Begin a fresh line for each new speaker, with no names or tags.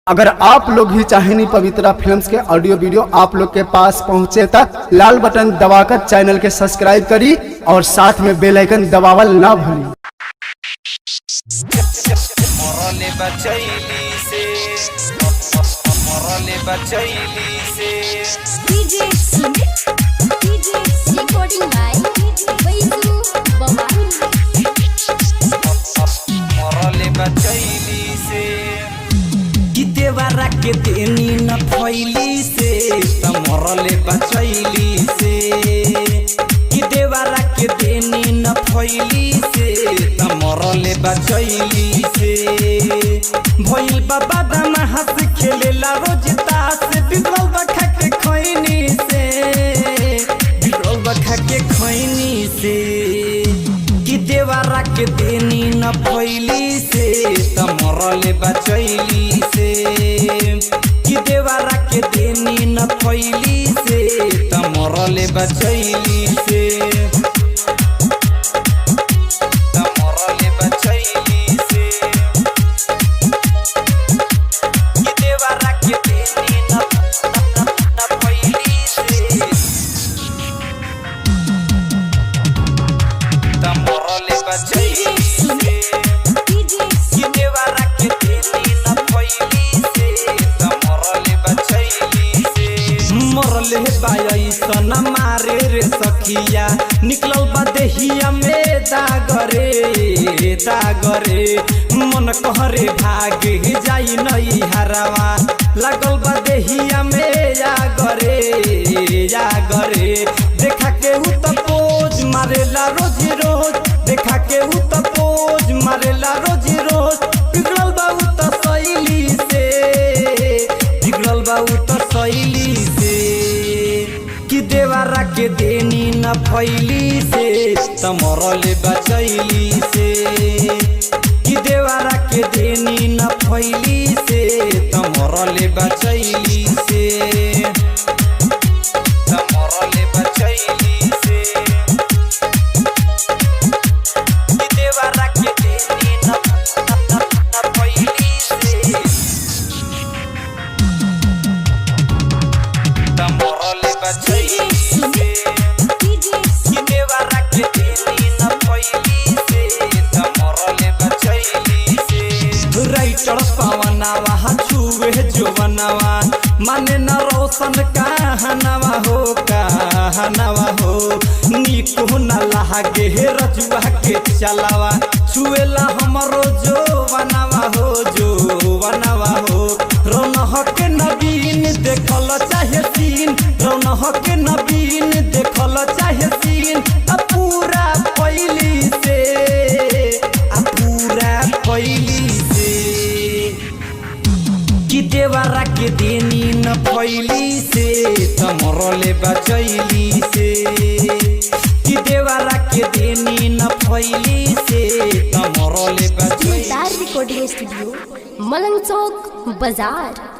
अगर आप लोग भी चाहेनी पवित्रा फिल्म्स के ऑडियो वीडियो आप लोग के पास पहुंचे तो लाल बटन दबाकर चैनल के सब्सक्राइब करी और साथ में बेल आइकन दबावल ना भूली।
देवरा के देनी न फैली से तमरले बचैली से कि देवरा के देनी न फैली से तमरले बचैली से भइल बाबा दाम हंस खेलेला रोज तास बिगड़ल बखा के खैनी से बिगड़ल बखा के खैनी से कि देवरा के देनी न फैली से तमरले बचैली से कि देवरा के देनी न फैली से तमरले बचैली से तमरले बचैली से कि देवरा के देनी न फैली से तमरले बचैली से कि देवरा के देनी न फैली से तमरले बचैली से मरले बाई सन मारे रे सखिया निकलल बा देहिया में दागरे मन कहरे भाग जाई नई हरवा लागल बा देहिया में जागरे देखा के उ त पोज मारेला रोज रोज देखा के उ त पोज मारेला रोज रोज बिगड़ल बा उ त शैली से बिगड़ल बा उ त शैली से कि देवरा के देनी न फैली से तमरले बचैली से कि देवरा के देनी न फैली से तमरले बचैली से तमरले बचैली से कि देवरा के देनी न फैली से तमरले बचैली से कि देवरा के देनी न फैली से तमरले बचैली से राइटर पवनवा छुए जोवनवा माने न रोशन कहनवा हो निको न लागे रजुआ के चलावा छुएला हमरो जोवनवा हो रौनक के नवीन देखल चाहे सीन रौनक के नवीन देखल चाहे सीन पूरा पैली से पूरा पैली से कि देवरा के देनी न फैली से तमरले बचैली से कि देवरा के देनी न फैली से तमरले बचैली।
रिकॉर्डिंग स्टूडियो मलंग चौक बाजार।